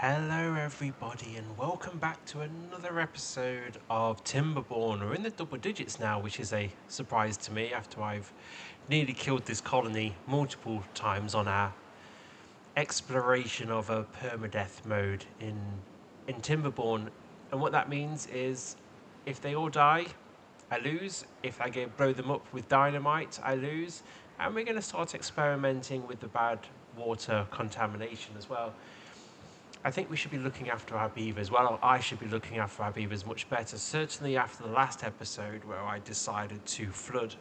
Hello everybody and welcome back to another episode of Timberborn. We're in the double digits now, which is a surprise to me after I've nearly killed this colony multiple times on our exploration of a permadeath mode in Timberborn. And what that means is if they all die, I lose. If I blow them up with dynamite, I lose. And we're going to start experimenting with the bad water contamination as well. I think we should be looking after our beavers. Well, I should be looking after our beavers much better. Certainly after the last episode where I decided to flood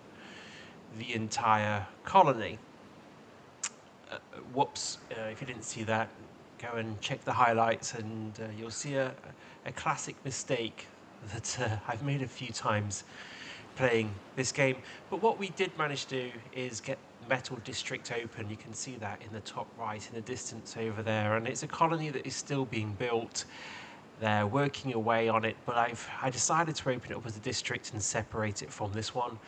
the entire colony. Whoops, if you didn't see that, go and check the highlights and you'll see a classic mistake that I've made a few times playing this game. But what we did manage to do is get Metal District open. You can see that in the top right in the distance over there, and it's a colony that is still being built. They're working away on it, but I decided to open it up as a district and separate it from this one.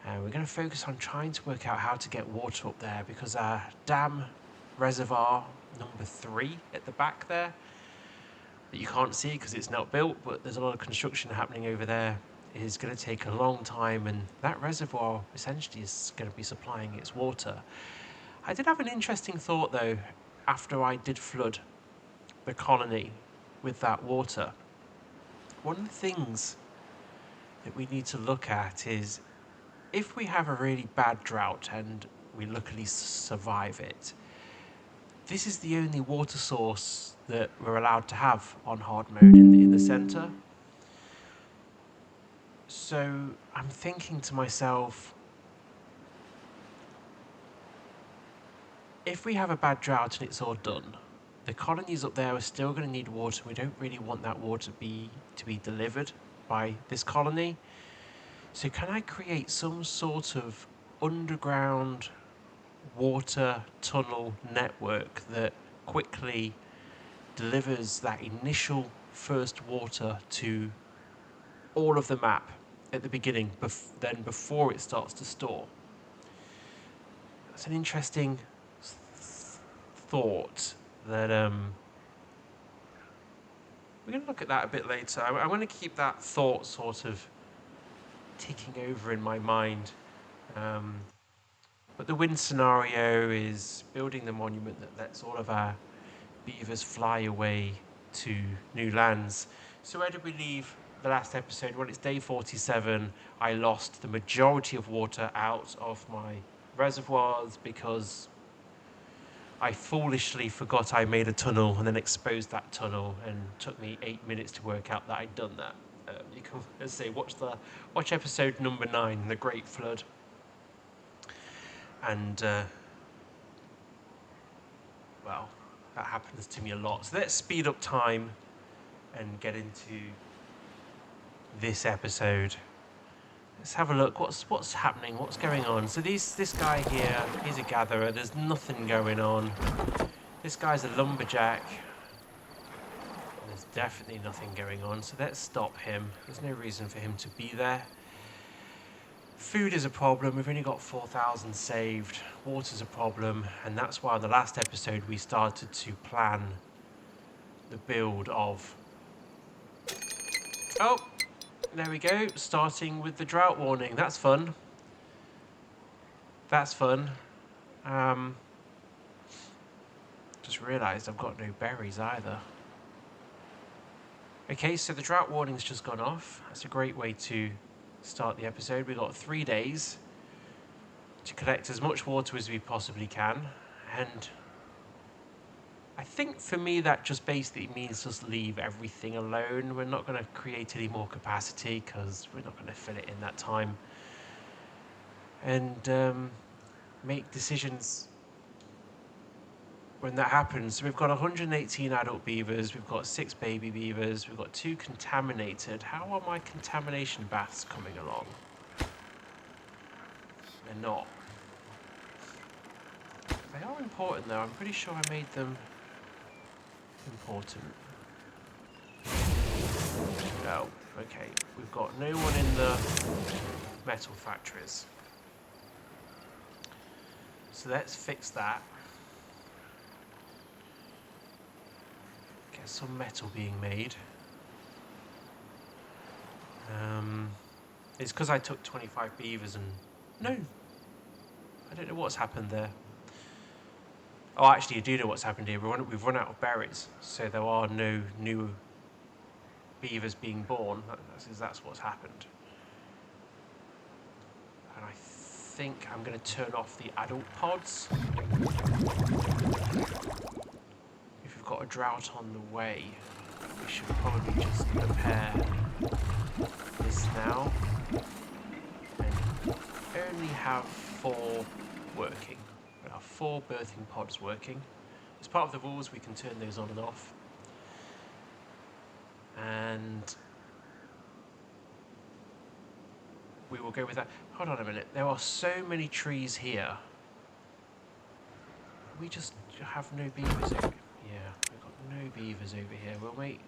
We're going to focus on trying to work out how to get water up there, because our dam reservoir number 3 at the back there that you can't see because it's not built, but there's a lot of construction happening over there, is going to take a long time, and that reservoir essentially is going to be supplying its water. I did have an interesting thought though after I did flood the colony with that water. One of the things that we need to look at is if we have a really bad drought and we luckily survive it, this is the only water source that we're allowed to have on hard mode in the center. So I'm thinking to myself, if we have a bad drought and it's all done, the colonies up there are still going to need water. We don't really want that water to be delivered by this colony. So can I create some sort of underground water tunnel network that quickly delivers that initial first water to all of the map at the beginning, then before it starts to store? That's an interesting thought that we're going to look at that a bit later. I'm going to keep that thought sort of ticking over in my mind. But the win scenario is building the monument that lets all of our beavers fly away to new lands. So where did we leave the last episode? Well, it's day 47. I lost the majority of water out of my reservoirs because I foolishly forgot I made a tunnel and then exposed that tunnel, and it took me 8 minutes to work out that I'd done that. You can, let's say, watch episode number 9, The Great Flood. And well, that happens to me a lot. So let's speed up time and get into this episode. Let's have a look. What's happening? What's going on? So this guy here, he's a gatherer. There's nothing going on. This guy's a lumberjack. There's definitely nothing going on. So let's stop him. There's no reason for him to be there. Food is a problem. We've only got 4,000 saved. Water's a problem, and that's why in the last episode we started to plan the build of... Oh, there we go. Starting with the drought warning. That's fun. That's fun. Just realised I've got no berries either. Okay, so the drought warning's just gone off. That's a great way to start the episode. We've got 3 days to collect as much water as we possibly can, and I think for me that just basically means just leave everything alone. We're not going to create any more capacity because we're not going to fill it in that time, and make decisions when that happens. So we've got 118 adult beavers, we've got 6 baby beavers, we've got 2 contaminated. How are my contamination baths coming along? They're not. They are important though. I'm pretty sure I made them important. No. Okay. We've got no one in the metal factories. So let's fix that. There's some metal being made. It's because I took 25 beavers and... No! I don't know what's happened there. Oh, actually, I do know what's happened here. We've run out of berries, so there are no new beavers being born. That's what's happened. And I think I'm going to turn off the adult pods. If we've got a drought on the way, we should probably just prepare this now. And only have 4 working. We have 4 birthing pods working. As part of the rules, we can turn those on and off. And we will go with that. Hold on a minute. There are so many trees here. We just have no beavers over. Yeah, we've got no beavers over here, will we?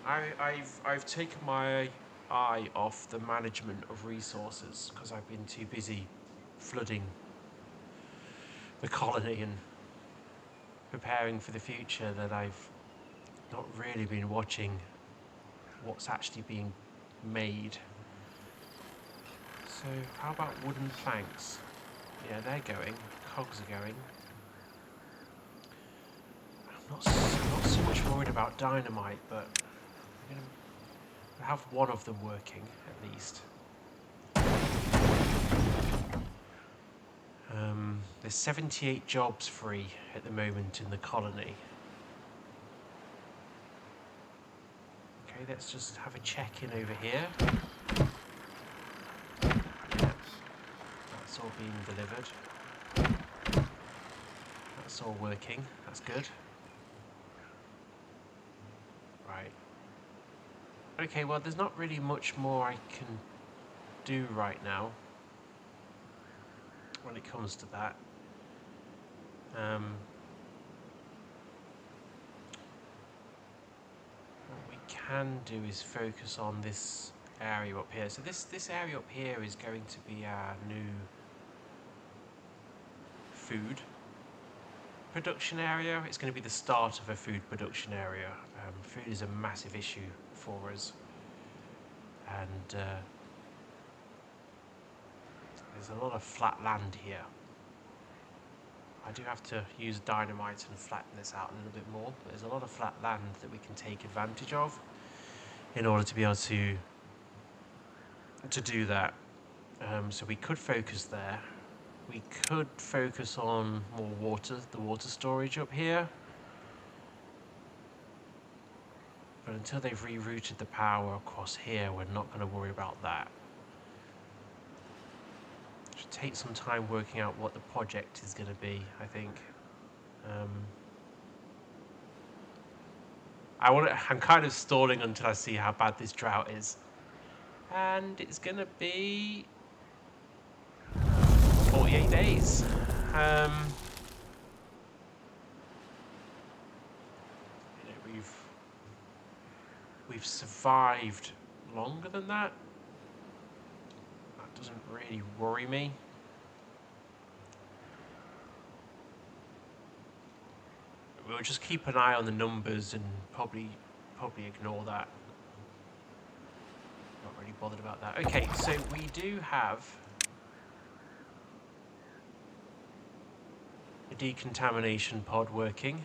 I've taken my eye off the management of resources because I've been too busy flooding the colony and preparing for the future that I've not really been watching what's actually being made. So how about wooden planks? Yeah, they're going. Cogs are going. I'm not so much worried about dynamite, but I'm going to have one of them working at least. There's 78 jobs free at the moment in the colony. Okay, let's just have a check-in over here. Yeah, that's all being delivered. That's all working, that's good. Right. Okay, well there's not really much more I can do right now when it comes to that. What we can do is focus on this area up here. So this area up here is going to be our new food production area. It's going to be the start of a food production area. Food is a massive issue for us, and there's a lot of flat land here. I do have to use dynamite and flatten this out a little bit more. But there's a lot of flat land that we can take advantage of in order to be able to do that. So we could focus there. We could focus on more water, the water storage up here. But until they've rerouted the power across here, we're not going to worry about that. Should take some time working out what the project is going to be, I think. I'm kind of stalling until I see how bad this drought is. And it's going to be 48 days. We've survived longer than that. That doesn't really worry me. We'll just keep an eye on the numbers and probably ignore that. Not really bothered about that. Okay, so we do have a decontamination pod working.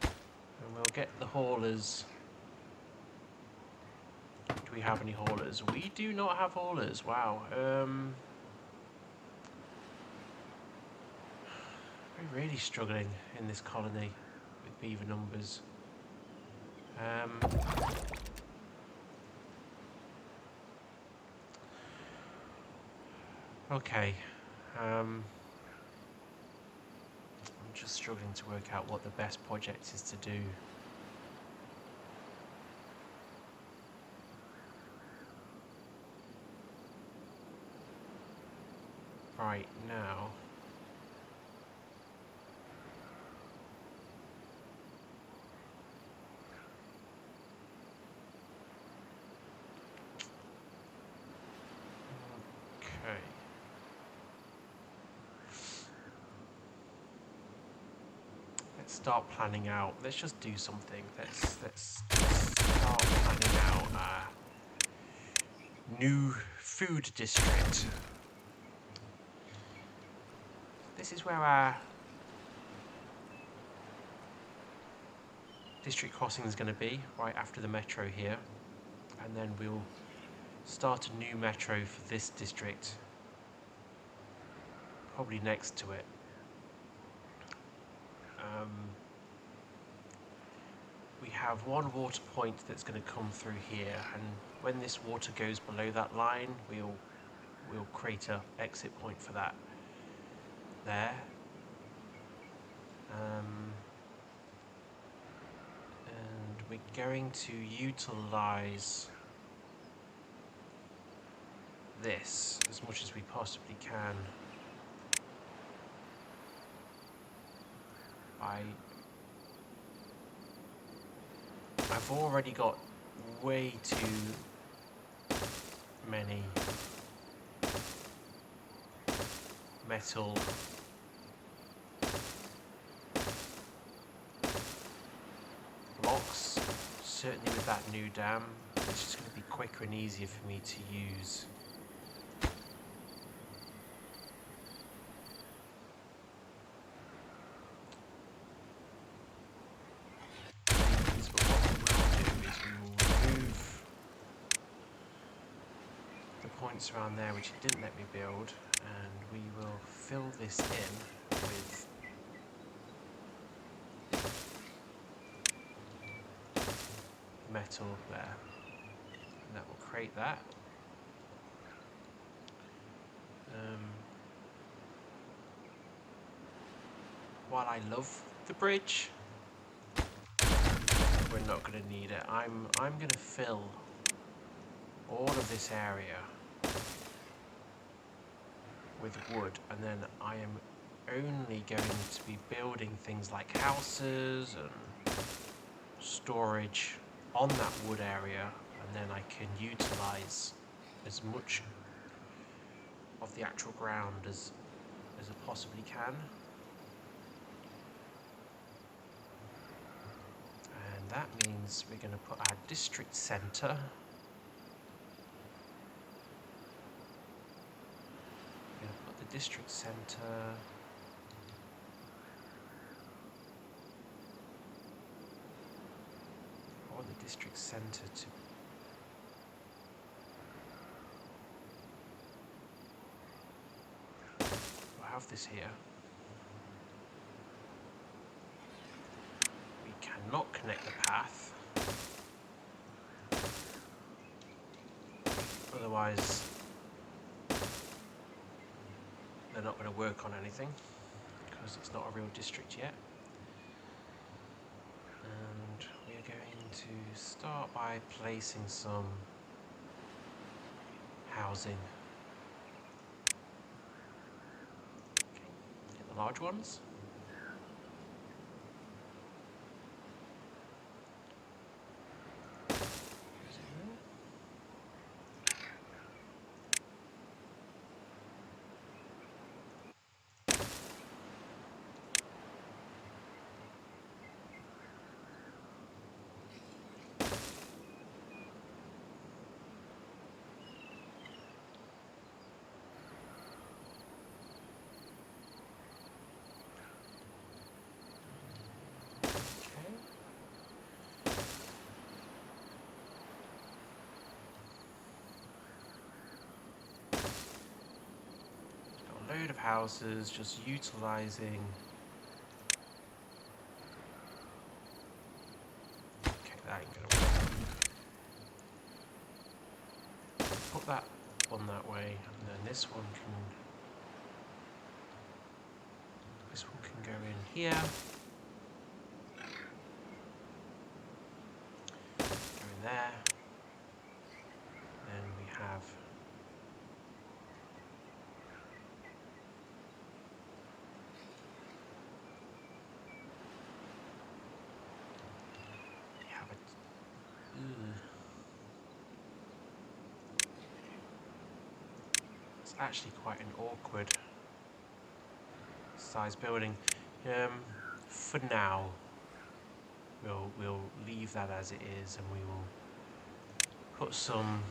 And we'll get the haulers. Do we have any haulers? We do not have haulers. Wow. We're really struggling in this colony with beaver numbers. Okay. I'm just struggling to work out what the best project is to do. Right now. Okay. start planning out. Let's just do something. Let's start planning out our new food district. This is where our district crossing is going to be, right after the metro here, and then we'll start a new metro for this district, probably next to it. We have one water point that's going to come through here, and when this water goes below that line, we'll create a exit point for that there. And we're going to utilize this as much as we possibly can I've already got way too many metal blocks, certainly with that new dam. It's just going to be quicker and easier for me to use. Around there which it didn't let me build, and we will fill this in with metal there, and that will create that. While I love the bridge, we're not going to need it. I'm going to fill all of this area with wood, and then I am only going to be building things like houses and storage on that wood area, and then I can utilize as much of the actual ground as I possibly can. And that means we're going to put our district center district center or the district center to we'll have this here. We cannot connect the path, otherwise they're not going to work on anything because it's not a real district yet. And we are going to start by placing some housing. Okay, get the large ones. Load of houses, just utilizing. Okay, that ain't gonna work. Put that one that way, and then this one can go in here. Go in there. Then we have it's actually quite an awkward size building. for now, we'll leave that as it is, and we will put some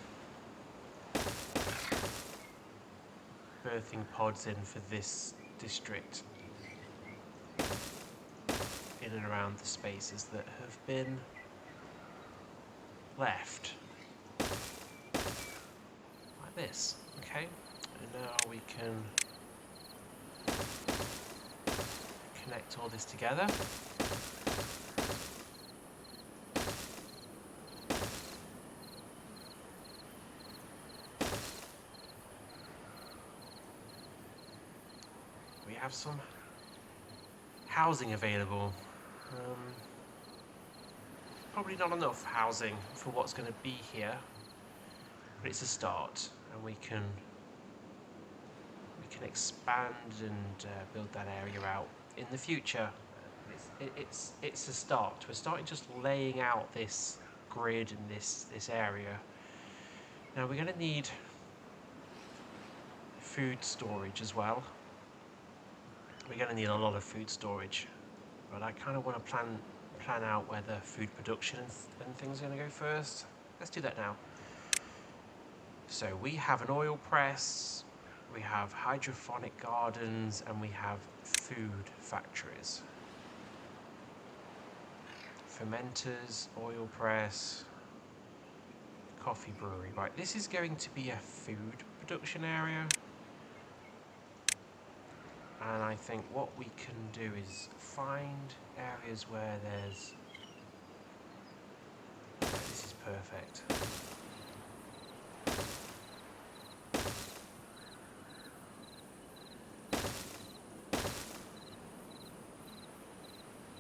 birthing pods in for this district in and around the spaces that have been left. Like this, okay? And now we can connect all this together. We have some housing available. Probably not enough housing for what's going to be here, but it's a start, and we can expand and build that area out in the future. It's a start. We're starting just laying out this grid and this area. Now we're going to need food storage as well. We're going to need a lot of food storage, but I kind of want to plan out where the food production and things are going to go first. Let's do that now. So we have an oil press, we have hydroponic gardens, and we have food factories. Fermenters, oil press, coffee brewery. Right, this is going to be a food production area. And I think what we can do is find areas where there's... This is perfect.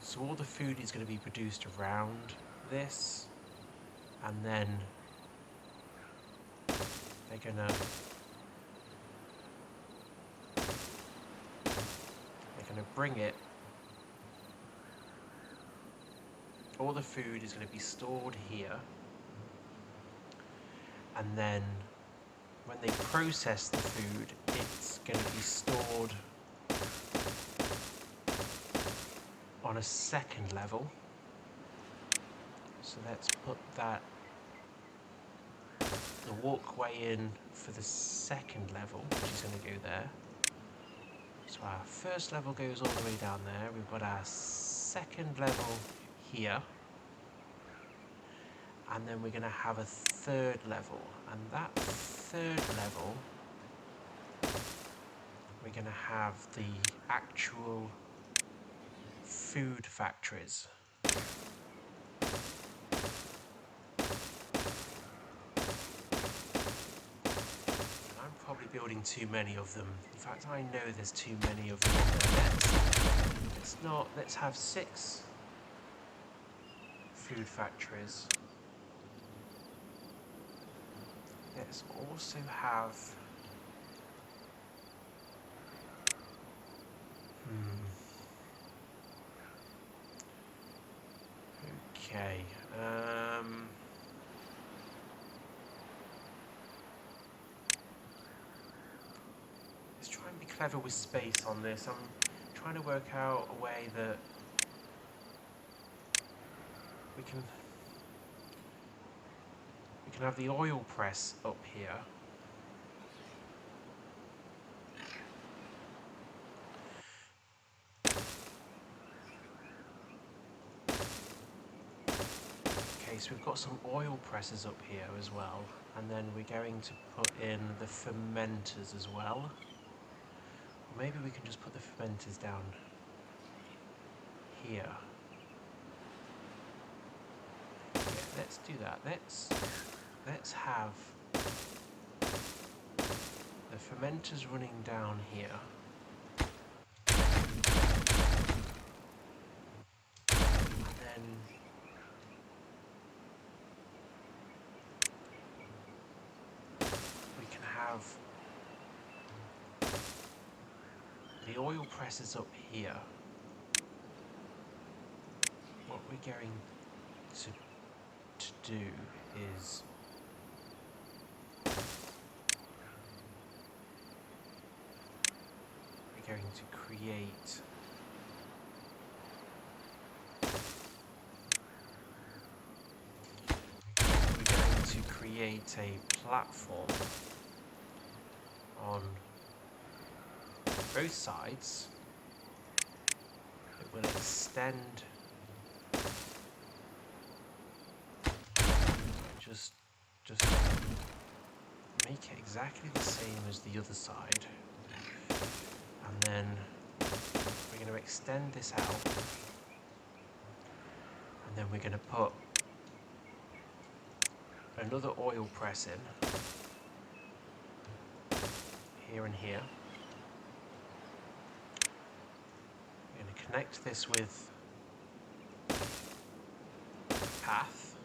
So all the food is going to be produced around this, and then they're going to bring it. All the food is going to be stored here, and then when they process the food, it's going to be stored on a second level. So let's put that, the walkway in for the second level, which is going to go there. So our first level goes all the way down there. We've got our second level here. And then we're going to have a third level. And that third level, we're going to have the actual food factories. Building too many of them. In fact, I know there's too many of them. Let's have 6 food factories. Let's also have okay. Clever with space on this. I'm trying to work out a way that we can have the oil press up here. Okay, so we've got some oil presses up here as well, and then we're going to put in the fermenters as well. Maybe we can just put the fermenters down here. Yeah, let's do that. Let's have the fermenters running down here. And then we can have the oil presses up here. What we're going to do is we're going to create create a platform on both sides. It will extend just make it exactly the same as the other side, and then we're going to extend this out, and then we're going to put another oil press in here and here. We're going to connect this with path,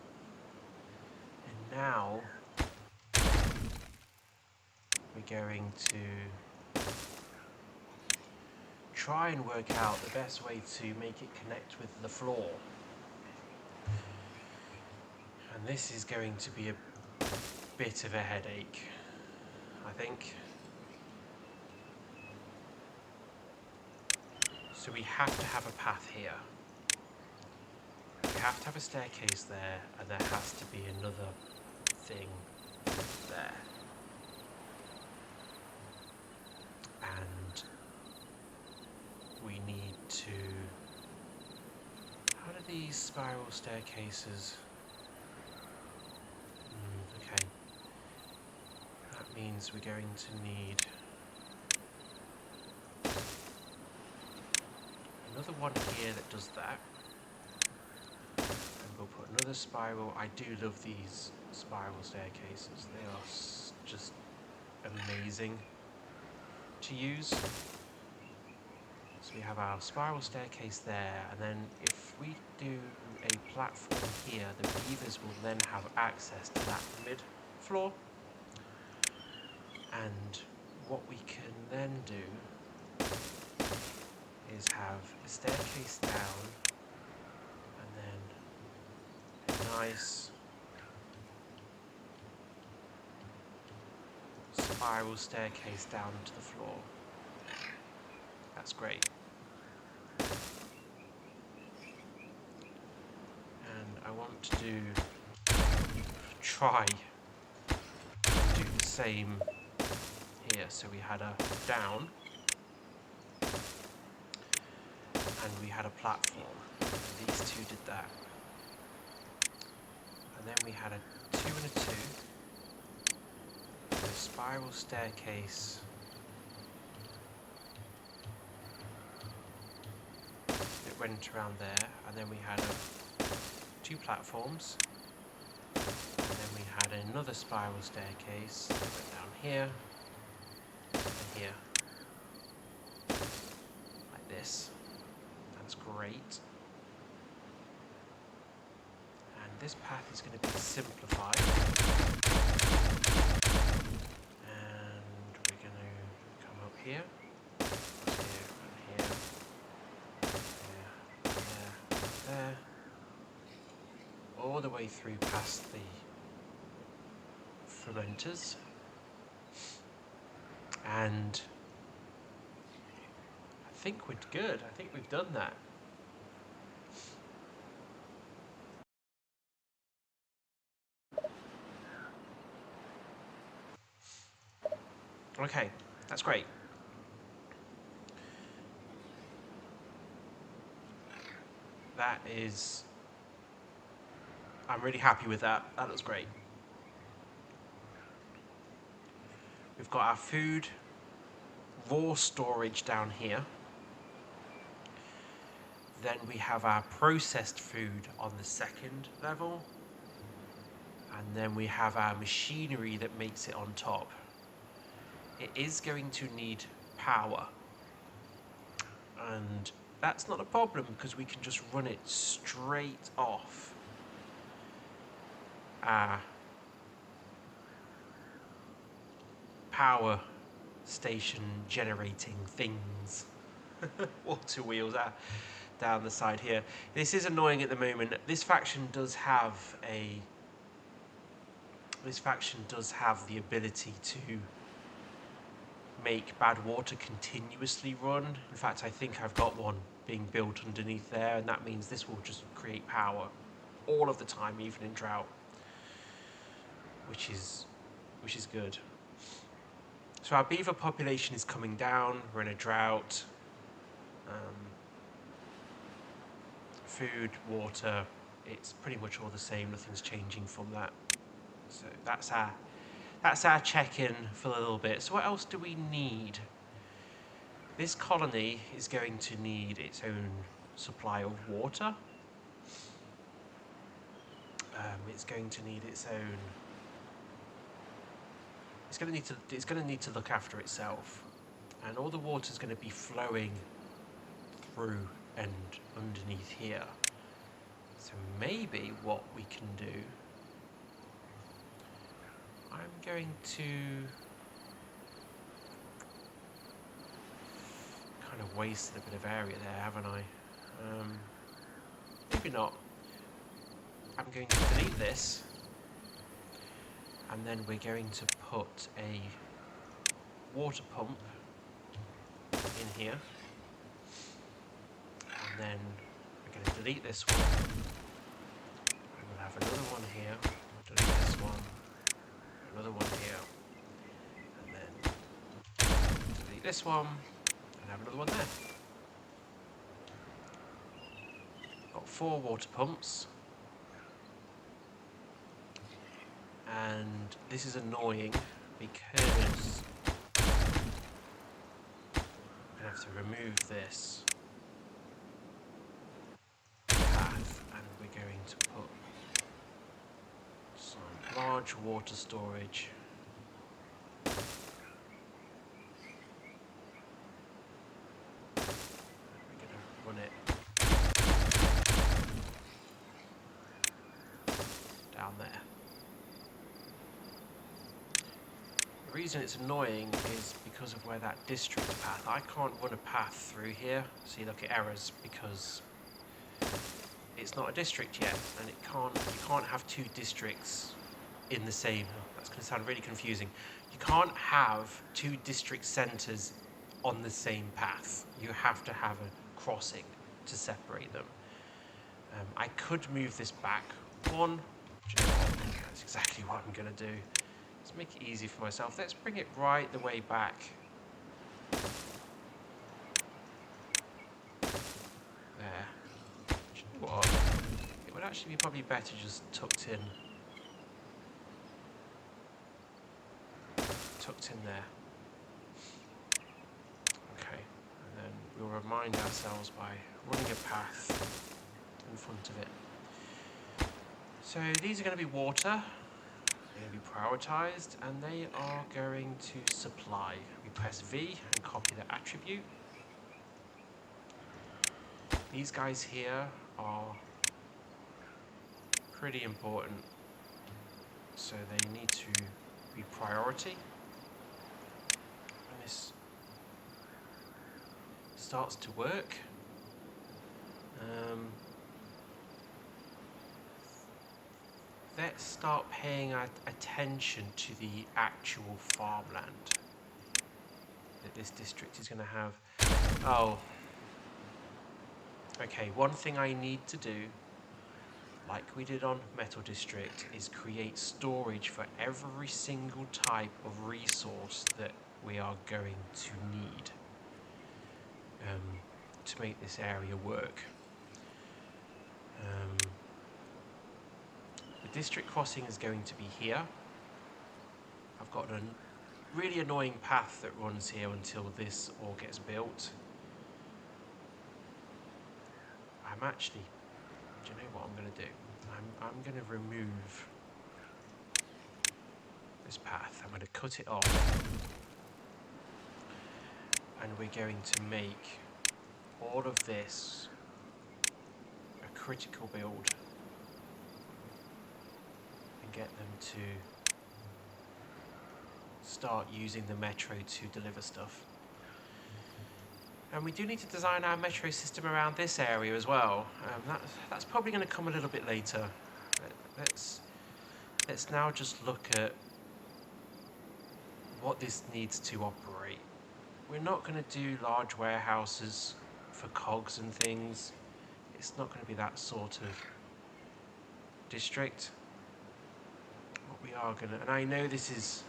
and now we're going to try and work out the best way to make it connect with the floor. And this is going to be a bit of a headache, I think. So we have to have a path here. We have to have a staircase there, and there has to be another thing there. And we need to... How do these spiral staircases... okay. That means we're going to need another one here that does that. And we'll put another spiral. I do love these spiral staircases. They are just amazing to use. So we have our spiral staircase there, and then if we do a platform here, the beavers will then have access to that mid floor. And what we can then do is have a staircase down, and then a nice spiral staircase down to the floor. That's great. And I want to try to do the same here. So we had a down, and we had a platform. And these two did that. And then we had a 2 and a 2. And a spiral staircase that went around there. And then we had 2 platforms. And then we had another spiral staircase that went down here and here. Like this. That's great. And this path is going to be simplified. And we're going to come up here, here, and here, there, all the way through past the fermenters. And I think we're good. I think we've done that. Okay, that's great. That is... I'm really happy with that. That looks great. We've got our food, raw storage down here. Then we have our processed food on the second level. And then we have our machinery that makes it on top. It is going to need power. And that's not a problem because we can just run it straight off our power station generating things. Water wheels are down the side here. This is annoying at the moment. This faction does have the ability to make badwater continuously run. In fact, I think I've got one being built underneath there, and that means this will just create power all of the time, even in drought. which is good. So our beaver population is coming down. We're in a drought. Food, water, it's pretty much all the same. Nothing's changing from that. So that's our check-in for a little bit. So what else do we need? This colony is going to need its own supply of water. It's going to need its own. It's going to need to look after itself, and all the water is going to be flowing through and underneath here. So maybe what we can do, I'm going to kind of wasted a bit of area there, haven't I? Maybe not. I'm going to delete this, and then we're going to put a water pump in here, and then we're going to delete this one, and we'll have another one here, we'll delete this one, another one here, and then delete this one, and have another one there. Got 4 water pumps. And this is annoying because I'm going to have to remove this path, and we're going to put some large water storage run it down there. The reason it's annoying is because of where that district path. I can't run a path through here. See, look at errors because it's not a district yet, and you can't have 2 districts in the same. That's going to sound really confusing. You can't have 2 district centres on the same path. You have to have a crossing to separate them. I could move this back one. Do you know what? That's exactly what I'm going to do. Let's make it easy for myself. Let's bring it right the way back. There. Do you know what? It would actually be probably better just tucked in. Tucked in there. Okay. And then we'll remind ourselves by running a path in front of it. So these are going to be water. They're going to be prioritized, and they are going to supply. We press V and copy the attribute. These guys here are pretty important, so they need to be priority. When this starts to work, let's start paying attention to the actual farmland that this district is going to have. Oh, okay, one thing I need to do, like we did on Metal District, is create storage for every single type of resource that we are going to need to make this area work. The district crossing is going to be here. I've got a really annoying path that runs here until this all gets built. I'm actually, do you know what I'm going to do? I'm going to remove this path. I'm going to cut it off. And we're going to make all of this a critical build. Get them to start using the metro to deliver stuff. And we do need to design our metro system around this area as well. That's probably going to come a little bit later. Let's now just look at what this needs to operate. We're not going to do large warehouses for cogs and things. It's not going to be that sort of district. What we are gonna, and I know this is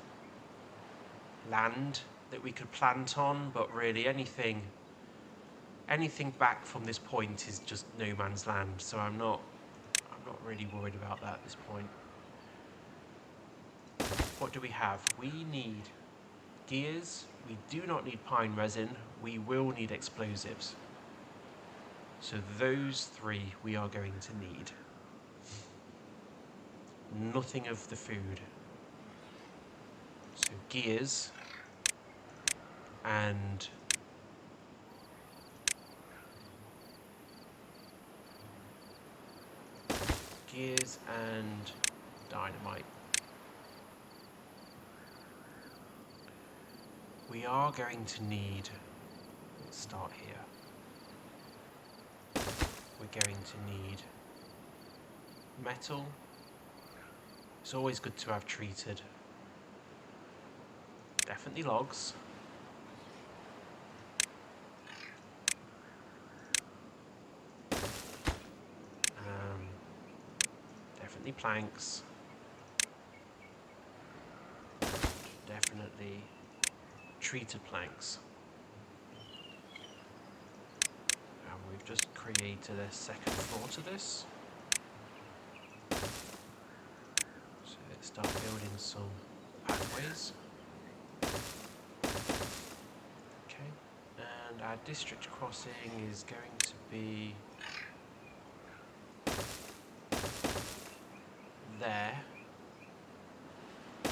land that we could plant on, but really anything back from this point is just no man's land, so I'm not really worried about that at this point. What do we have? We need gears, we do not need pine resin, we will need explosives. So those three we are going to need. Nothing of the food. So gears and dynamite. We are going to need, let's start here. We're going to need metal. It's always good to have treated. Definitely logs. Definitely planks. Definitely treated planks. And we've just created a second floor to this. So let's start building some pathways. Okay, and our district crossing is going to be there. So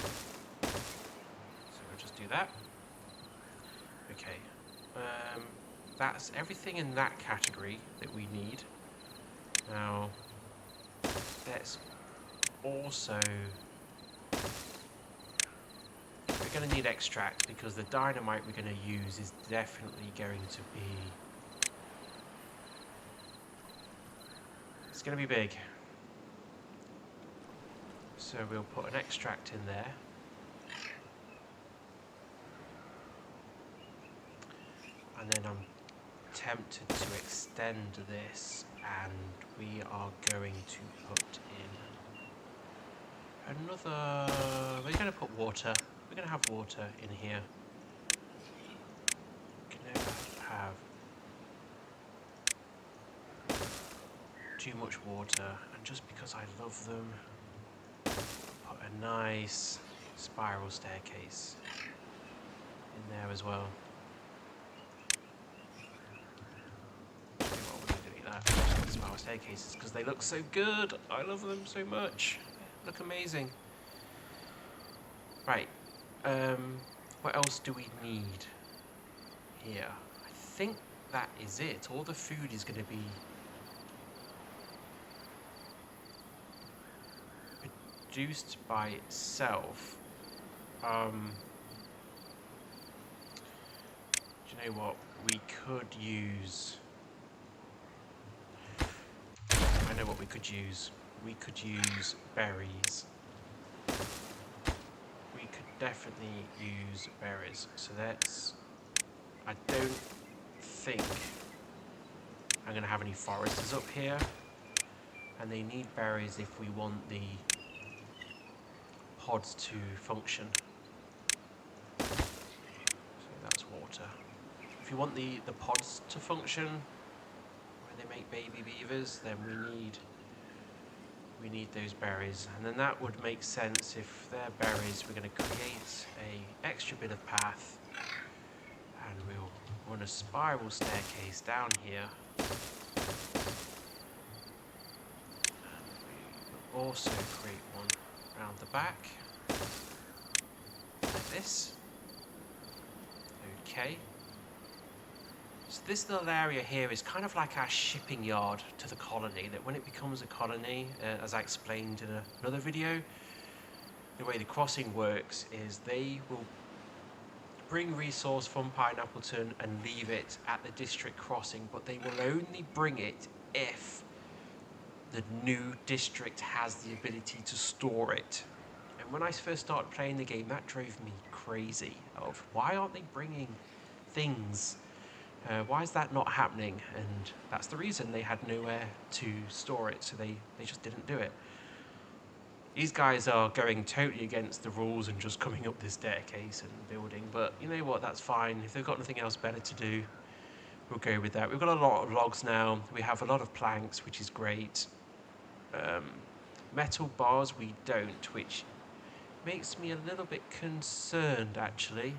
we'll just do that. Okay, that's everything in that category that we need. Now, let's also, we're going to need extract because the dynamite we're going to use is definitely going to be, it's going to be big. So we'll put an extract in there. And then I'm tempted to extend this, and we are going to put in another, we're going to put water. We're going to have water in here. We're going to have too much water, and just because I love them, put a nice spiral staircase in there as well. Spiral staircases because they look so good. I love them so much. They look amazing. Right. What else do we need here? I think that is it. All the food is going to be produced by itself. Do you know what? We could use, I know what we could use. We could use berries. We could definitely use berries. So that's, I don't think I'm going to have any foresters up here. And they need berries if we want the pods to function. So that's water. If you want the pods to function, where they make baby beavers, then we need those berries. And then that would make sense. If they're berries, we're going to create a extra bit of path, and we'll run a spiral staircase down here. Also create one around the back, like this. Okay. So this little area here is kind of like our shipping yard to the colony, that when it becomes a colony, as I explained in another video, the way the crossing works is they will bring resource from Pineappleton and leave it at the district crossing, but they will only bring it if the new district has the ability to store it. And when I first started playing the game, that drove me crazy of why aren't they bringing things? Why is that not happening? And that's the reason. They had nowhere to store it, so they just didn't do it. These guys are going totally against the rules and just coming up this staircase and building, but you know what, that's fine. If they've got nothing else better to do, we'll go with that. We've got a lot of logs now. We have a lot of planks, which is great. Metal bars we don't, which makes me a little bit concerned, actually.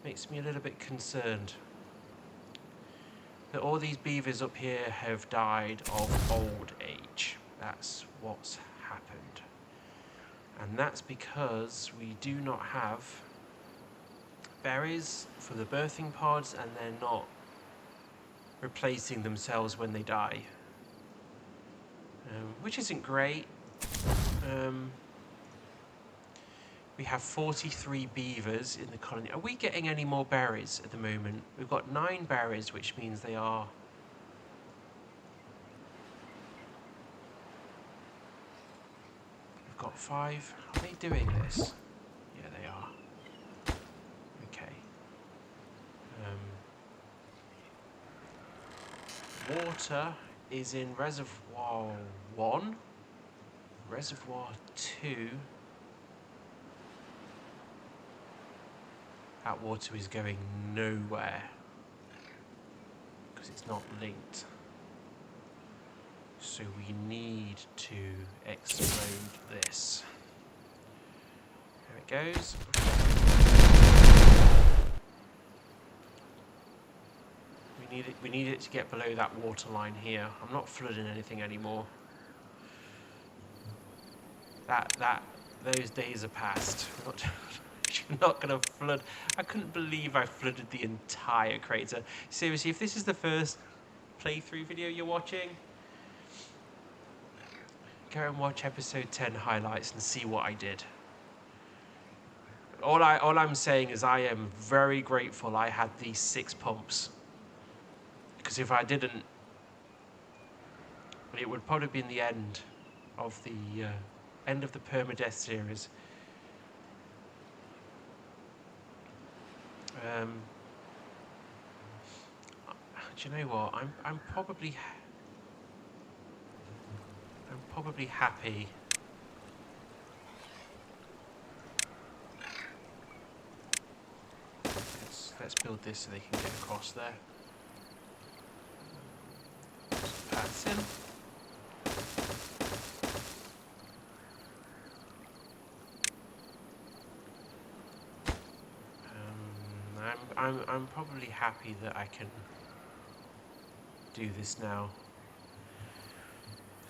Makes me a little bit concerned that all these beavers up here have died of old age. That's what's happened. And that's because we do not have berries for the birthing pods, and they're not replacing themselves when they die. Which isn't great. We have 43 beavers in the colony. Are we getting any more berries at the moment? We've got 9 berries, which means they are... We've got 5. Are they doing this? Yeah, they are. Okay. Water is in Reservoir 1. Reservoir 2. That water is going nowhere because it's not linked. So we need to explode this. There it goes. We need it to get below that water line here. I'm not flooding anything anymore. Those days are past. You're not going to flood. I couldn't believe I flooded the entire crater. Seriously, if this is the first playthrough video you're watching, go and watch episode 10 highlights and see what I did. All I'm saying is I am very grateful I had these 6 pumps. Because if I didn't, it would probably be in the end of the PERMADEATH series. Do you know what? I'm probably happy. Let's build this so they can get across there. Paths in. I'm probably happy that I can do this now.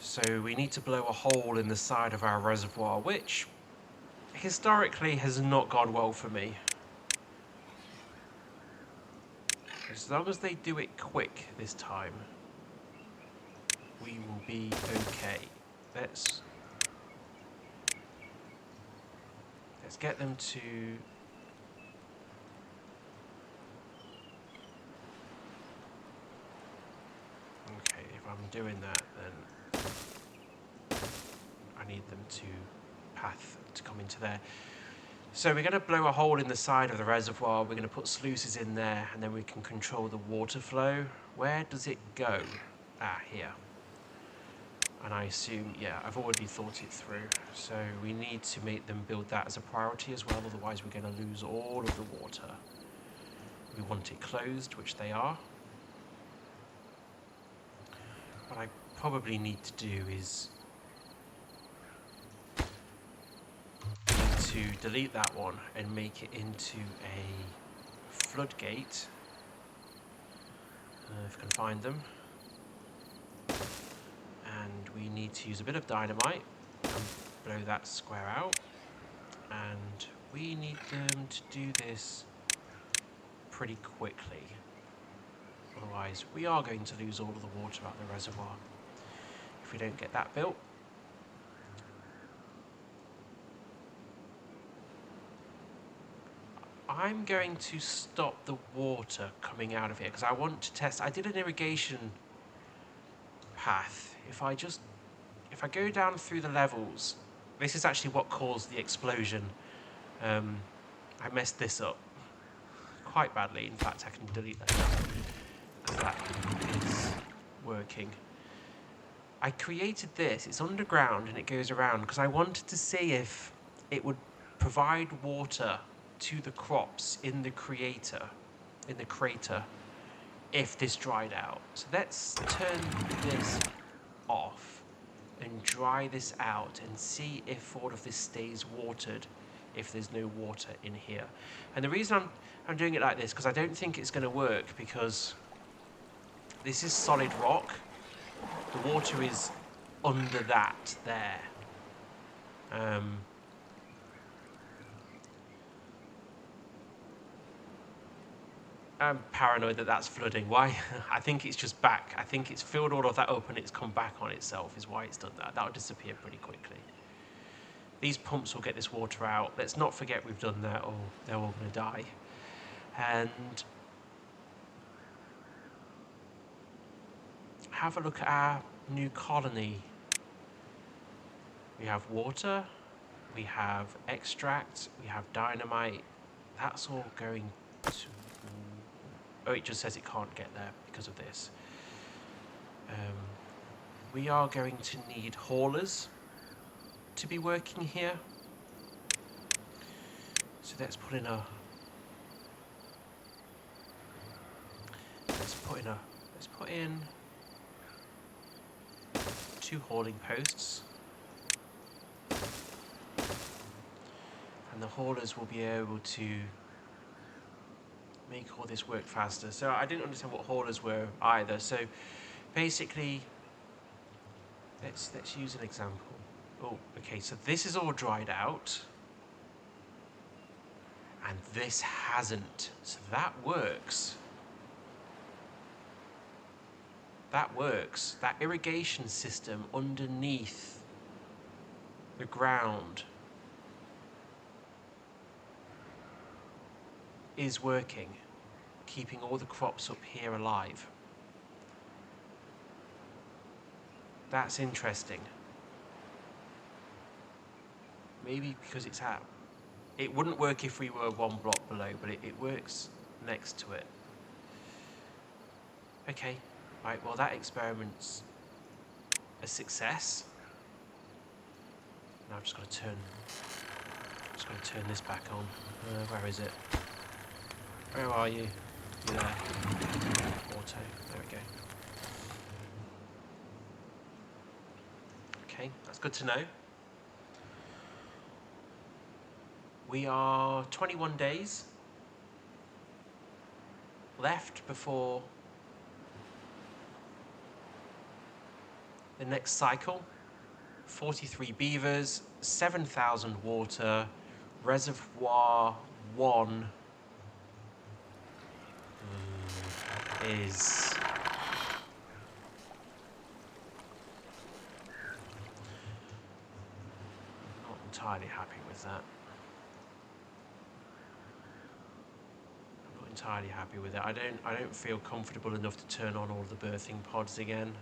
So we need to blow a hole in the side of our reservoir, which historically has not gone well for me. As long as they do it quick this time, we will be okay. Let's get them to... Okay, if I'm doing that, then I need them to path to come into there. So we're going to blow a hole in the side of the reservoir. We're going to put sluices in there, and then we can control the water flow. Where does it go? Ah, here. And I assume, yeah, I've already thought it through. So we need to make them build that as a priority as well, otherwise we're going to lose all of the water. We want it closed, which they are. What I probably need to do is to delete that one and make it into a floodgate, if I can find them. And we need to use a bit of dynamite and blow that square out. And we need them to do this pretty quickly. Otherwise, we are going to lose all of the water out of the reservoir if we don't get that built. I'm going to stop the water coming out of here because I want to test. I did an irrigation path. If I go down through the levels, this is actually what caused the explosion. I messed this up quite badly. In fact, I can delete that now because that is working. I created this. It's underground and it goes around because I wanted to see if it would provide water to the crops in the crater, if this dried out. So let's turn this off and dry this out and see if all of this stays watered if there's no water in here. And the reason I'm doing it like this, because I don't think it's going to work, because this is solid rock. The water is under that there. I'm paranoid that that's flooding. Why? I think it's just back. I think it's filled all of that up and it's come back on itself is why it's done that. That'll disappear pretty quickly. These pumps will get this water out. Let's not forget we've done that or they're all going to die. And have a look at our new colony. We have water, we have extract, we have dynamite. That's all going to... Oh, it just says it can't get there because of this. We are going to need haulers to be working here. So let's put in 2 hauling posts. And the haulers will be able to make all this work faster. So I didn't understand what haulers were either. So basically, let's use an example. Oh, okay, so this is all dried out. And this hasn't. So that works. That works. That irrigation system underneath the ground is working, keeping all the crops up here alive. That's interesting. Maybe because it's out. It wouldn't work if we were 1 block below, but it works next to it. Okay, right, well that experiment's a success. Now I've just got to turn this back on. Where is it? Where are you? You're there. Auto. There we go. Okay, that's good to know. We are 21 days left before the next cycle. 43 beavers, 7,000 water, reservoir 1 is not entirely happy with that. I'm not entirely happy with it. I don't feel comfortable enough to turn on all the birthing pods again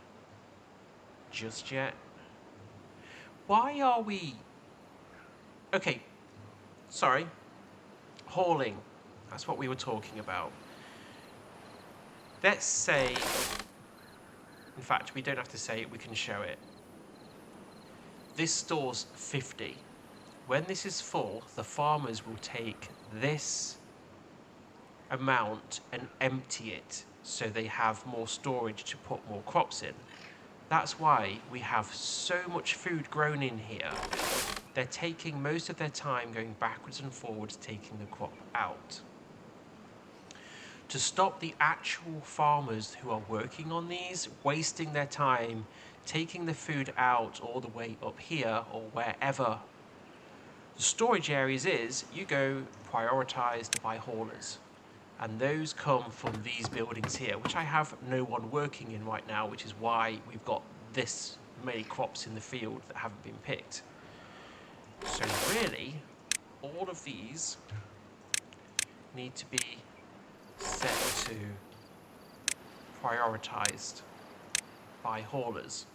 just yet. Why are we... Okay, sorry. Hauling. That's what we were talking about. Let's say, in fact, we don't have to say it, we can show it. This stores 50. When this is full, the farmers will take this amount and empty it so they have more storage to put more crops in. That's why we have so much food grown in here. They're taking most of their time going backwards and forwards, taking the crop out. To stop the actual farmers who are working on these wasting their time taking the food out all the way up here or wherever the storage areas is, you go prioritized by haulers. And those come from these buildings here, which I have no one working in right now, which is why we've got this many crops in the field that haven't been picked. So really, all of these need to be set to prioritized by haulers.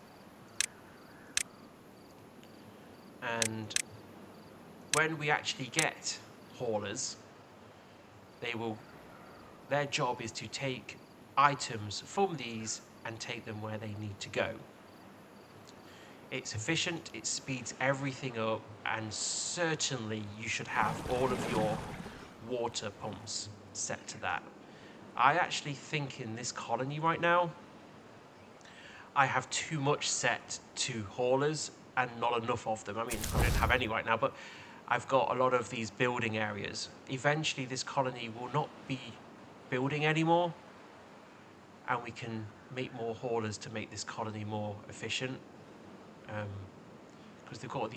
And when we actually get haulers, their job is to take items from these and take them where they need to go. It's efficient, it speeds everything up, and certainly you should have all of your water pumps set to that. I actually think in this colony right now, I have too much set to haulers and not enough of them. I mean, I don't have any right now, but I've got a lot of these building areas. Eventually this colony will not be building anymore, and we can make more haulers to make this colony more efficient. Because they've got all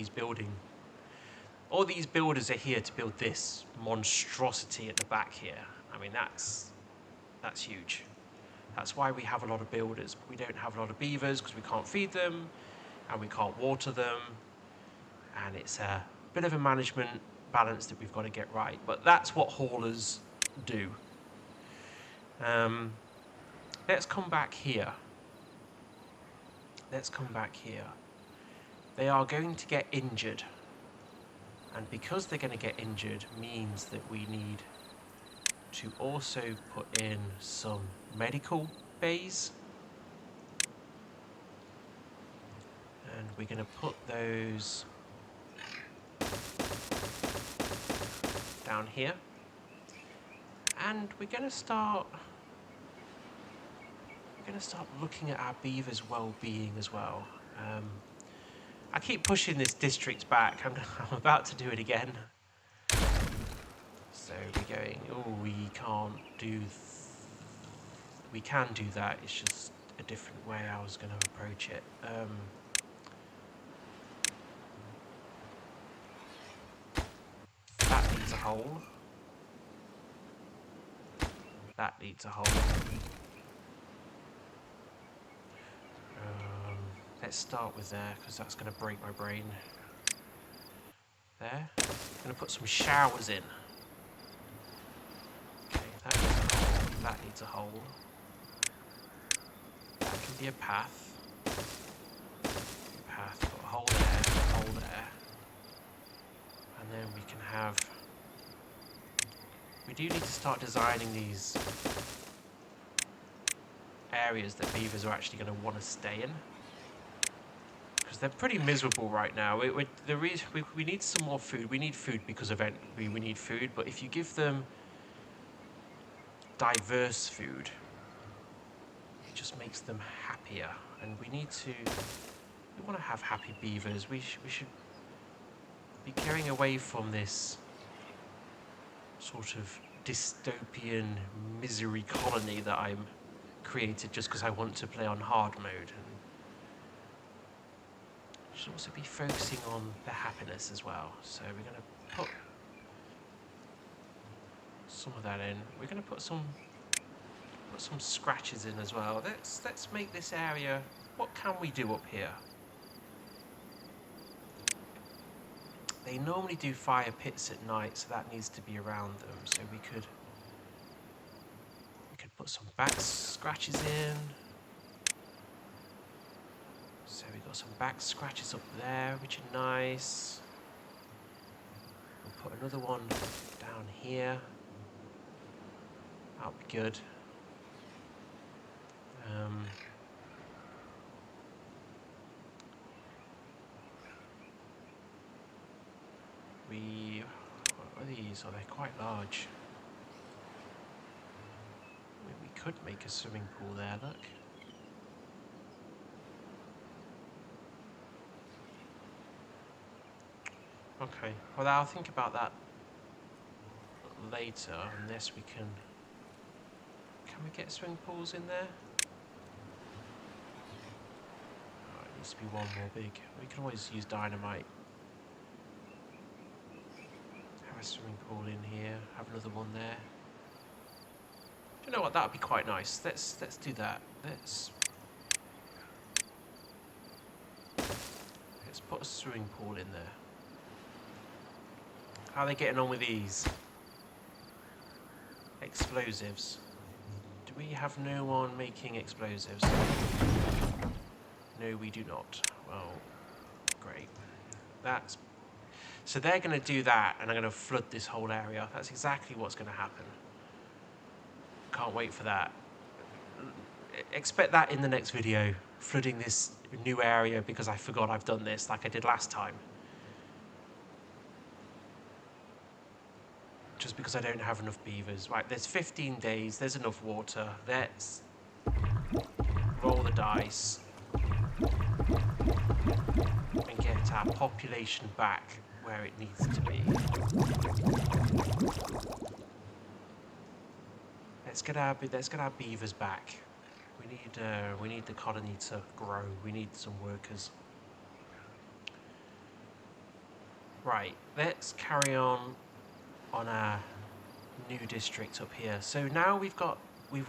these builders are here to build this monstrosity at the back here. I mean, that's huge. That's why we have a lot of builders, but we don't have a lot of beavers because we can't feed them and we can't water them, and it's a bit of a management balance that we've got to get right. But that's what haulers do. Let's come back here. They are going to get injured, and because they're going to get injured means that we need to also put in some medical bays, and we're going to put those down here, and we're going to start looking at our beavers' well-being as well. I keep pushing this district back. I'm about to do it again. So we're going, oh, we can't do... we can do that, it's just a different way I was going to approach it. That needs a hole. That needs a hole. Let's start with there, because that's going to break my brain. There. I'm going to put some showers in. Okay, that needs a hole. That can be a path. Put a hole there. And then we can have... we do need to start designing these areas that beavers are actually going to want to stay in. They're pretty miserable right now. We need some more food. We need food because we need food, but if you give them diverse food, it just makes them happier. And we want to have happy beavers. We should be going away from this sort of dystopian misery colony that I'm created just because I want to play on hard mode. Should also be focusing on the happiness as well. So we're going to put some of that in. We're going to put some scratches in as well. Let's make this area. What can we do up here? They normally do fire pits at night, so that needs to be around them. So we could put some back scratches in. So we've got some back scratches up there, which are nice. We'll put another one down here. That'll be good. What are these? Oh, they're quite large. We could make a swimming pool there, look. Okay, well I'll think about that later, unless we can we get swimming pools in there? Oh, it needs to be one more big. We can always use dynamite. Have a swimming pool in here, have another one there. Do you know what, that would be quite nice. Let's do that. Let's put a swimming pool in there. How are they getting on with these? Explosives. Do we have no one making explosives? No, we do not. Well, great. So they're going to do that, and I'm going to flood this whole area. That's exactly what's going to happen. Can't wait for that. Expect that in the next video flooding this new area because I forgot I've done this like I did last time. Just because I don't have enough beavers. Right, there's 15 days, there's enough water. Let's roll the dice and get our population back where it needs to be. Let's get our beavers back. We need the colony to grow. We need some workers. Right, let's carry on our new district up here. So now we've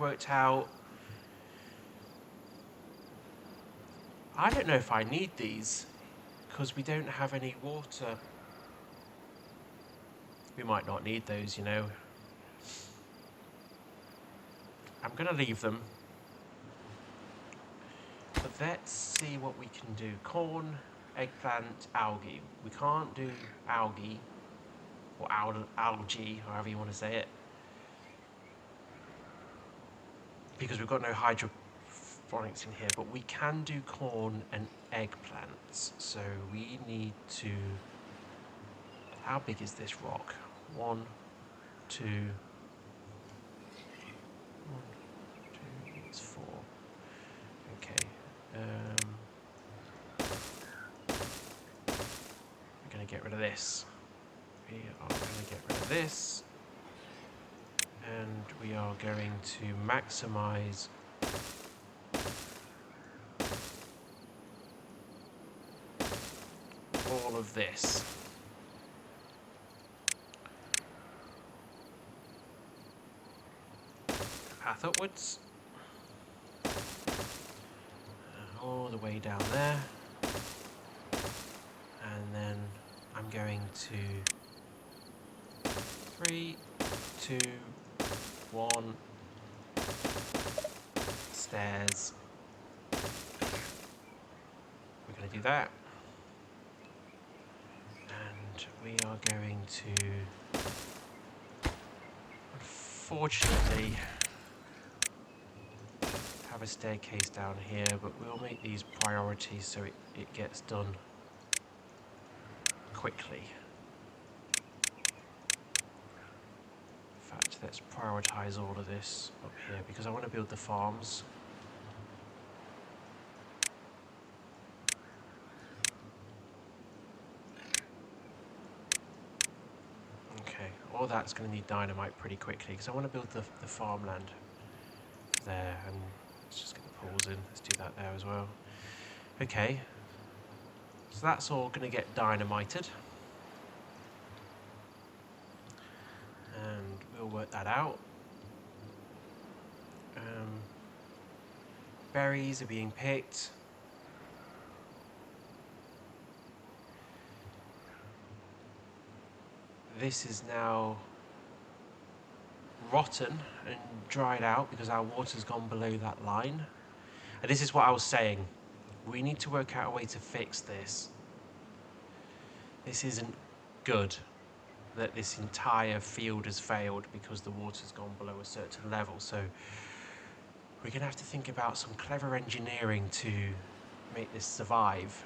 worked out. I don't know if I need these because we don't have any water. We might not need those, you know. I'm gonna leave them. But let's see what we can do. Corn, eggplant, algae. We can't do algae. Or algae, however you want to say it, because we've got no hydroponics in here, but we can do corn and eggplants. So we need to, how big is this rock? 1, 2, 1, 2, it's 4. Okay. We're going to get rid of this. We are going to get rid of this, and we are going to maximize all of this. Path upwards, all the way down there, and then I'm going to 3, 2, 1, stairs. We're going to do that. And we are going to, unfortunately, have a staircase down here, but we'll make these priorities so it gets done quickly. Let's prioritize all of this up here because I want to build the farms. Okay, all that's going to need dynamite pretty quickly because I want to build the farmland there, and let's just get the pools in. Let's do that there as well. Okay, so that's all going to get dynamited. We'll work that out. Berries are being picked. This is now rotten and dried out because our water's gone below that line. And this is what I was saying. We need to work out a way to fix this. This isn't good, that this entire field has failed because the water's gone below a certain level. So we're going to have to think about some clever engineering to make this survive,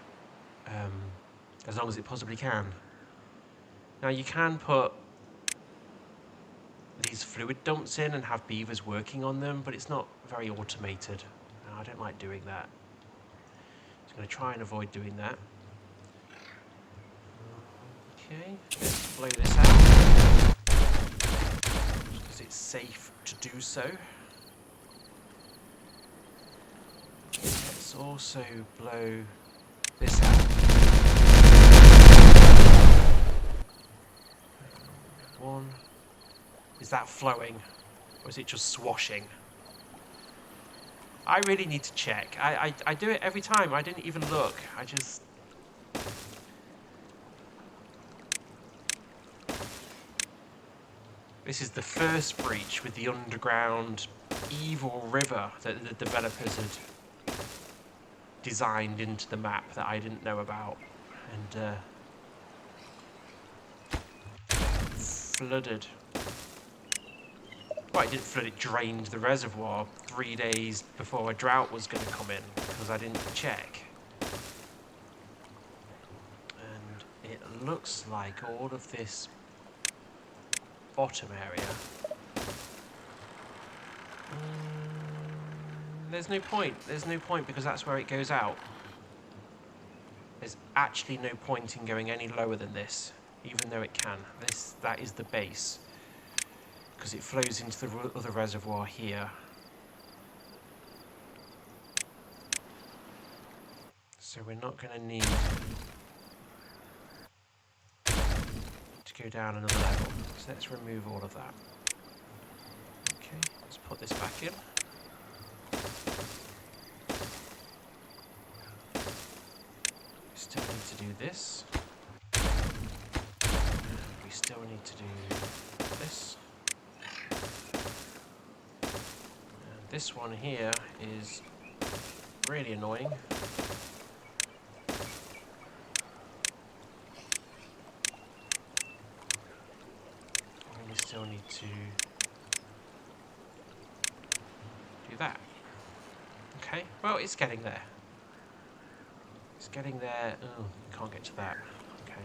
as long as it possibly can. Now you can put these fluid dumps in and have beavers working on them, but it's not very automated. And I don't like doing that. So I'm going to try and avoid doing that. Okay, let's blow this out because it's safe to do so. Let's also blow this out. One. Is that flowing or is it just swashing? I really need to check. I do it every time. I didn't even look. I just... This is the first breach with the underground evil river that the developers had designed into the map that I didn't know about. And flooded. Well, it didn't flood, it drained the reservoir, 3 days before a drought was going to come in because I didn't check. And it looks like all of this bottom area, there's no point because that's where it goes out. There's actually no point in going any lower than this, even though it can. That is the base, because it flows into the other reservoir here. So we're not going to need to go down another level. So let's remove all of that. Okay, let's put this back in. Still need to do this. And we still need to do this. And this one here is really annoying. And we still need to do that. Okay, well, it's getting there. It's getting there. Oh, can't get to that. Okay.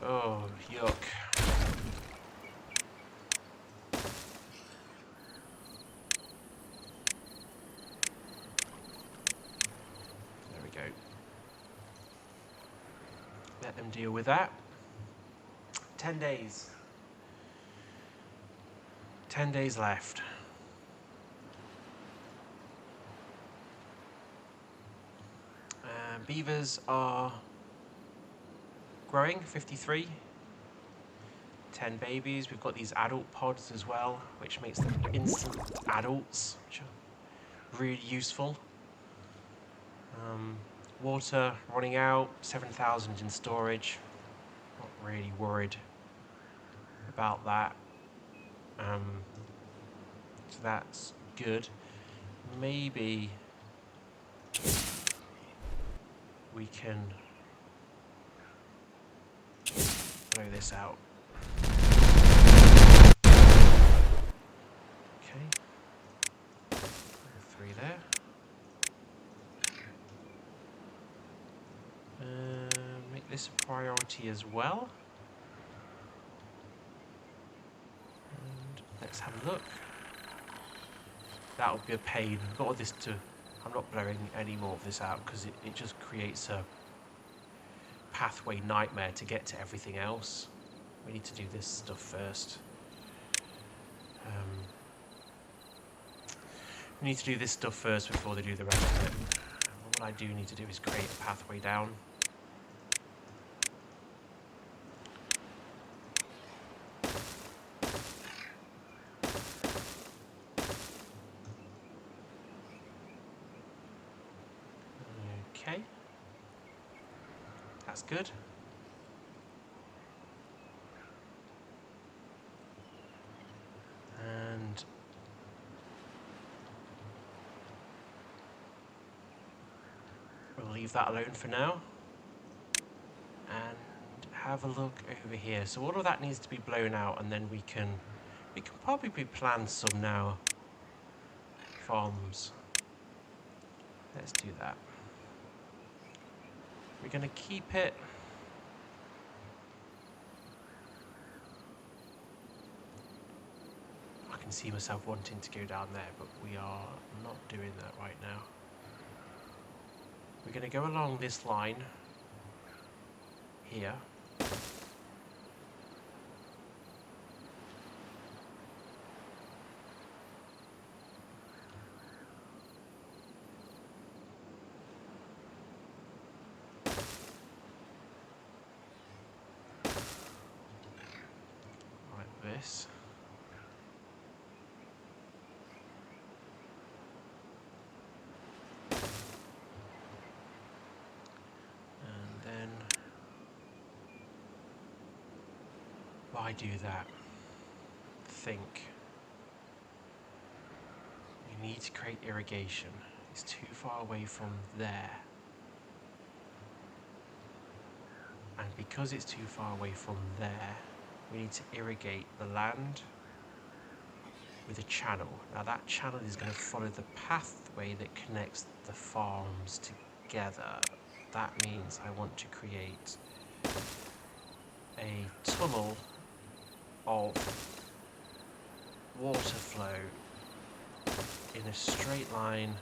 Oh, yuck. There we go. Let them deal with that. 10 days. 10 days left. Beavers are growing, 53. 10 babies. We've got these adult pods as well, which makes them instant adults, which are really useful. Water running out, 7,000 in storage. Not really worried about that. So that's good. Maybe we can blow this out. Okay. 3 there. Make this a priority as well. And let's have a look. That would be a pain. I've got all this to... I'm not blowing any more of this out because it just creates a pathway nightmare to get to everything else. We need to do this stuff first. We need to do this stuff first before they do the rest of it. What I do need to do is create a pathway down. Okay. That's good. And we'll leave that alone for now. And have a look over here. So all of that needs to be blown out, and then we can probably plan some now farms. Let's do that. We're going to keep it. I can see myself wanting to go down there, but we are not doing that right now. We're going to go along this line here. This. And then why do that? Think. We need to create irrigation. It's too far away from there. And because it's too far away from there, we need to irrigate the land with a channel. Now that channel is going to follow the pathway that connects the farms together. That means I want to create a tunnel of water flow in a straight line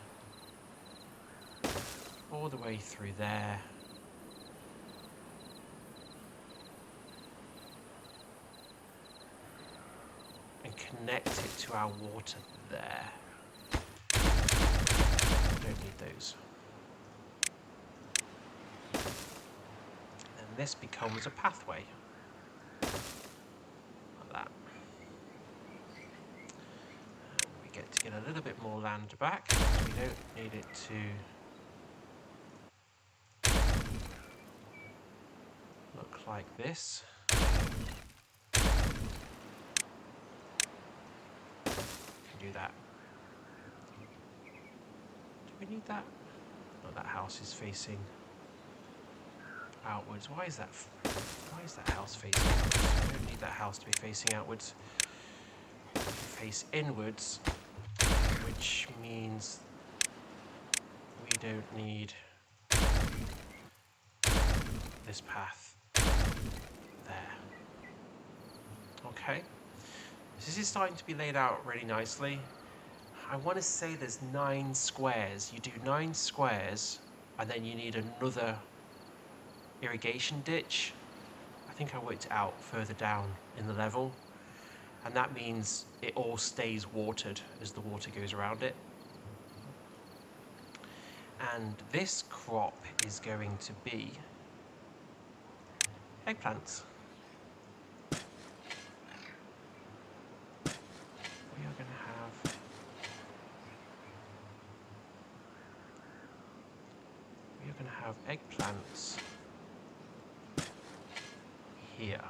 all the way through there. And connect it to our water there. Don't need those. And this becomes a pathway. Like that. And we get to get a little bit more land back. We don't need it to look like this. Do that. Do we need that? Oh, that house is facing outwards. Why is that house facing outwards? We don't need that house to be facing outwards. We can face inwards, which means we don't need this path there. Okay. This is starting to be laid out really nicely. I want to say there's 9 squares. You do 9 squares and then you need another irrigation ditch. I think I worked it out further down in the level, and that means it all stays watered as the water goes around it. And this crop is going to be eggplants. We are going to have eggplants here,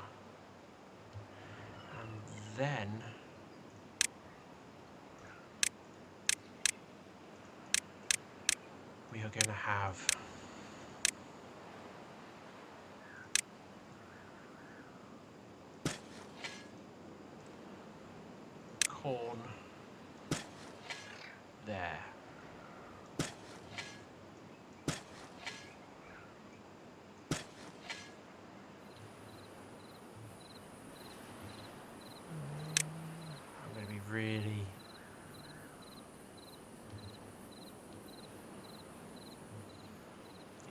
and then we are going to have corn there. Really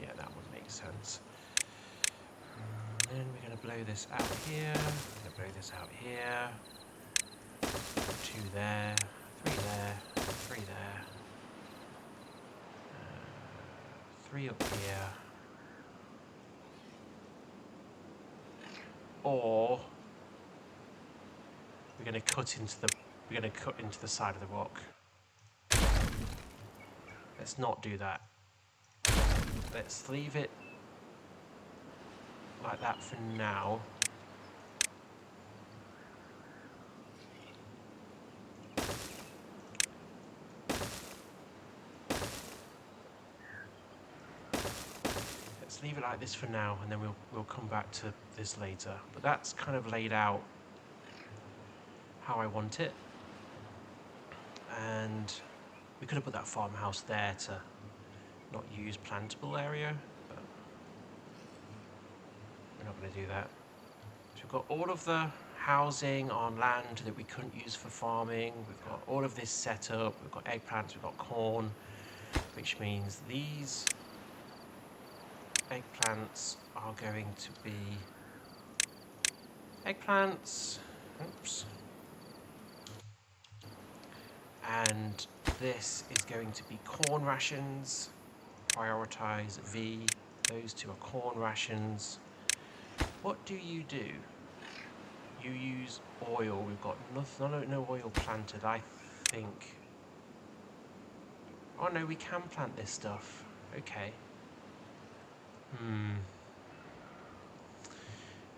yeah, that would make sense. And then we're going to blow this out here, we're going to blow this out here, 2 there, 3 there, 3 there, 3 up here, or we're going to cut into the side of the rock. Let's not do that. Let's leave it like that for now. Let's leave it like this for now, and then we'll come back to this later. But that's kind of laid out how I want it. And we could have put that farmhouse there to not use plantable area, but we're not going to do that. So we've got all of the housing on land that we couldn't use for farming. We've got all of this set up. We've got eggplants, we've got corn, which means these eggplants are going to be eggplants. Oops. And this is going to be corn rations. Prioritize V. Those 2 are corn rations. What do? You use oil. We've got no oil planted, I think. Oh no, we can plant this stuff. Okay.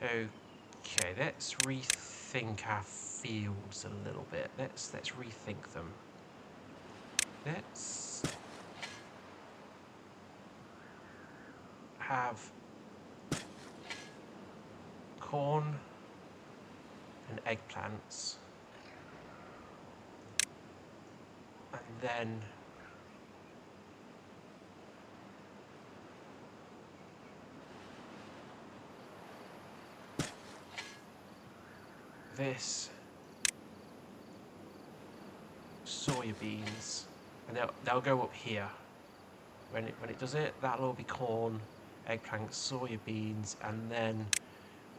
Okay, let's rethink our fields a little bit. Let's rethink them. Let's have corn and eggplants. And then this soya beans, and they'll go up here. When it does it, that'll all be corn, eggplant, soya beans, and then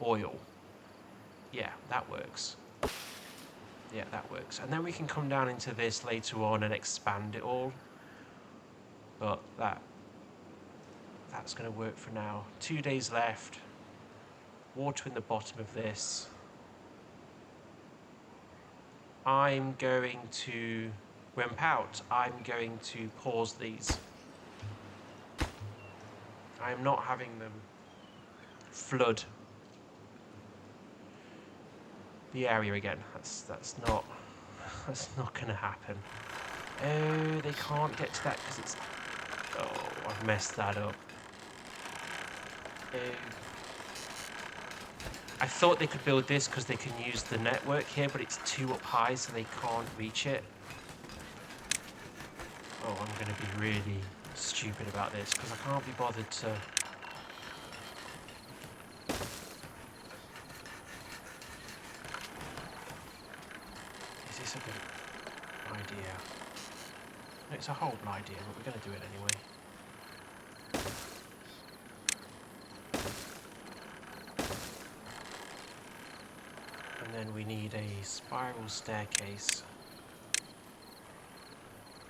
oil. Yeah, that works. Yeah, that works. And then we can come down into this later on and expand it all. But that's going to work for now. 2 days left. Water in the bottom of this. I'm going to wimp out. I'm going to pause these. I'm not having them flood the area again. That's not going to happen. Oh, they can't get to that because it's. Oh, I've messed that up. I thought they could build this because they can use the network here, but it's too up high, so they can't reach it. Oh, I'm going to be really stupid about this because I can't be bothered to. Is this a good idea? No, it's a horrible idea, but we're going to do it anyway. And then we need a spiral staircase.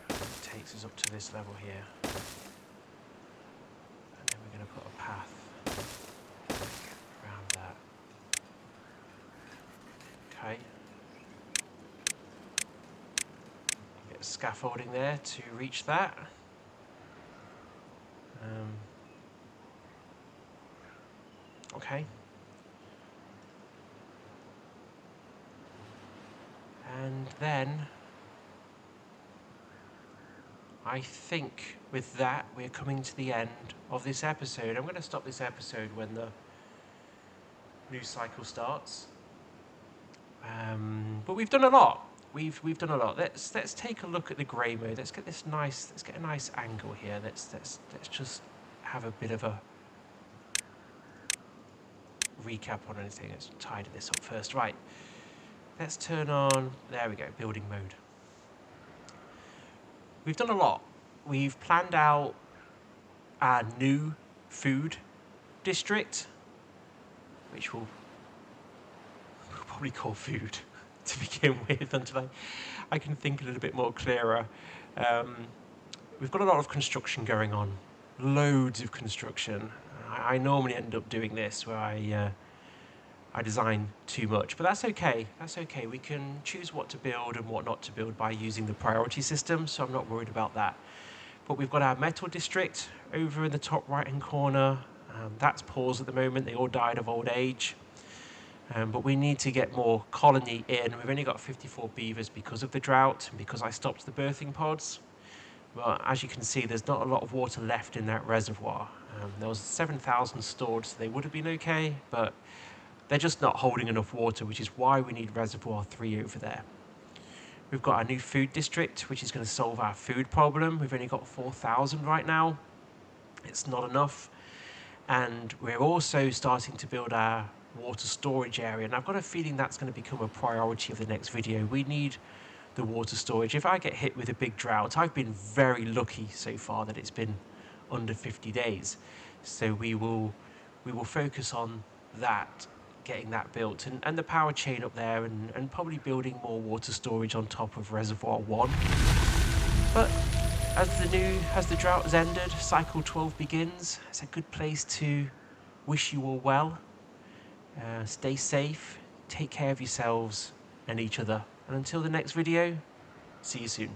It takes us up to this level here. And then we're going to put a path around that. Okay. Get scaffolding there to reach that. Okay. And then I think with that we're coming to the end of this episode. I'm going to stop this episode when the new cycle starts. But we've done a lot. We've done a lot. Let's take a look at the grey mode. Let's get a nice angle here. Let's just have a bit of a recap on anything. Let's tidy this up first. Right. Let's turn on, there we go, building mode. We've done a lot. We've planned out our new food district, which we'll probably call food to begin with until I can think a little bit more clearer. We've got a lot of construction going on, loads of construction. I normally end up doing this where I design too much, but that's okay. That's okay. We can choose what to build and what not to build by using the priority system, so I'm not worried about that. But we've got our metal district over in the top right-hand corner. That's paused at the moment. They all died of old age. But we need to get more colony in. We've only got 54 beavers because of the drought and because I stopped the birthing pods. Well, as you can see, there's not a lot of water left in that reservoir. There was 7,000 stored, so they would have been okay, but they're just not holding enough water, which is why we need reservoir 3 over there. We've got our new food district, which is going to solve our food problem. We've only got 4,000 right now. It's not enough. And we're also starting to build our water storage area. And I've got a feeling that's going to become a priority of the next video. We need the water storage. If I get hit with a big drought, I've been very lucky so far that it's been under 50 days. So we will focus on that, getting that built, and the power chain up there, and probably building more water storage on top of Reservoir 1. But as the drought has ended, cycle 12 begins. It's a good place to wish you all well. Stay safe, take care of yourselves and each other. And until the next video, see you soon.